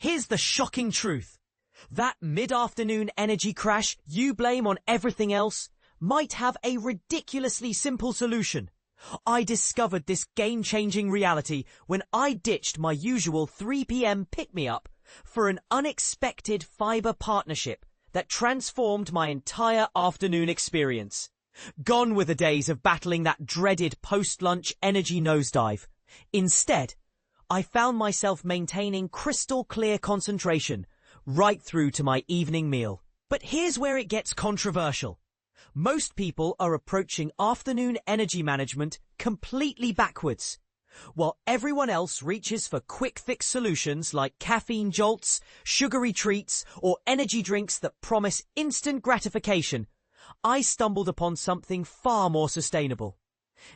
Here's the shocking truth. That mid-afternoon energy crash you blame on everything else might have a ridiculously simple solution. I discovered this game-changing reality when I ditched my usual 3 p.m. pick-me-up for an unexpected fiber partnership that transformed my entire afternoon experience. Gone were the days of battling that dreaded post-lunch energy nosedive. Instead, I found myself maintaining crystal clear concentration right through to my evening meal. But here's where it gets controversial. Most people are approaching afternoon energy management completely backwards. While everyone else reaches for quick-fix solutions like caffeine jolts, sugary treats, or energy drinks that promise instant gratification, I stumbled upon something far more sustainable.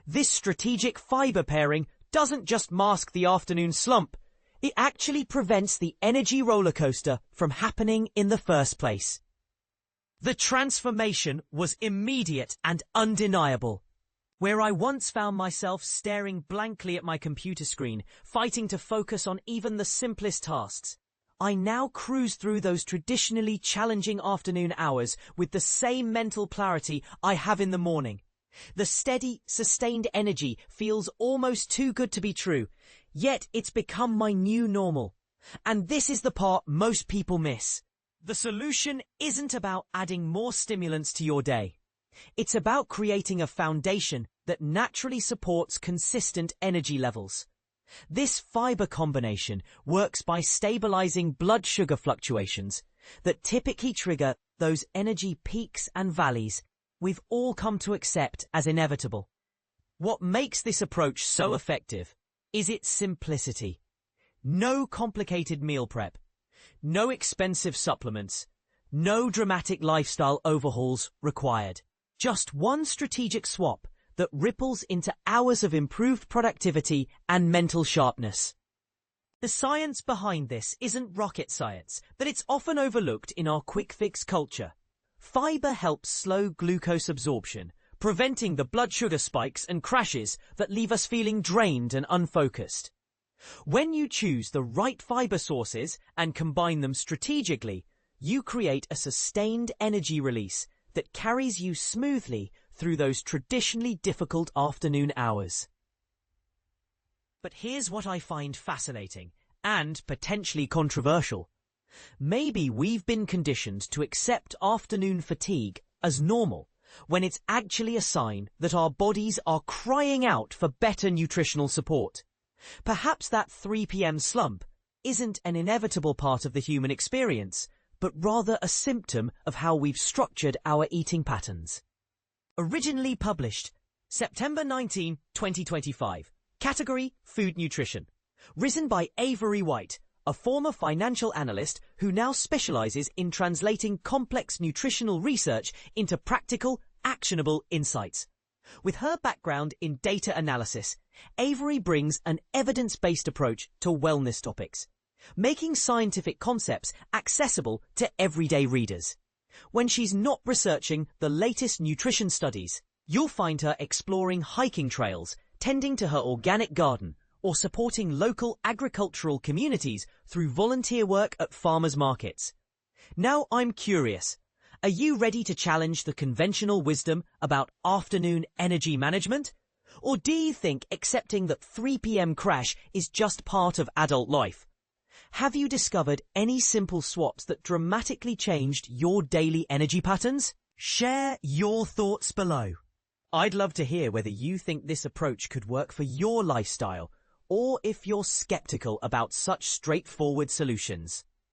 This strategic fiber pairing doesn't just mask the afternoon slump, it actually prevents the energy roller coaster from happening in the first place. The transformation was immediate and undeniable. Where I once found myself staring blankly at my computer screen, fighting to focus on even the simplest tasks, I now cruise through those traditionally challenging afternoon hours with the same mental clarity I have in the morning. The steady, sustained energy feels almost too good to be true, yet it's become my new normal. And this is the part most people miss. The solution isn't about adding more stimulants to your day. It's about creating a foundation that naturally supports consistent energy levels. This fiber combination works by stabilizing blood sugar fluctuations that typically trigger those energy peaks and valleys we've all come to accept as inevitable. What makes this approach so effective is its simplicity. No complicated meal prep, no expensive supplements, no dramatic lifestyle overhauls required. Just one strategic swap that ripples into hours of improved productivity and mental sharpness. The science behind this isn't rocket science, but it's often overlooked in our quick-fix culture. Fiber helps slow glucose absorption, preventing the blood sugar spikes and crashes that leave us feeling drained and unfocused. When you choose the right fiber sources and combine them strategically, you create a sustained energy release that carries you smoothly through those traditionally difficult afternoon hours. But here's what I find fascinating and potentially controversial. Maybe we've been conditioned to accept afternoon fatigue as normal, when it's actually a sign that our bodies are crying out for better nutritional support. Perhaps that 3 p.m. slump isn't an inevitable part of the human experience, but rather a symptom of how we've structured our eating patterns. Originally published September 19, 2025. Category: Food Nutrition. Written by Avery White, a former financial analyst who now specializes in translating complex nutritional research into practical, actionable insights. With her background in data analysis, Avery brings an evidence-based approach to wellness topics, making scientific concepts accessible to everyday readers. When she's not researching the latest nutrition studies, you'll find her exploring hiking trails, tending to her organic garden, or supporting local agricultural communities through volunteer work at farmers' markets. Now I'm curious, are you ready to challenge the conventional wisdom about afternoon energy management? Or do you think accepting that 3 p.m. crash is just part of adult life? Have you discovered any simple swaps that dramatically changed your daily energy patterns? Share your thoughts below. I'd love to hear whether you think this approach could work for your lifestyle, or if you're skeptical about such straightforward solutions.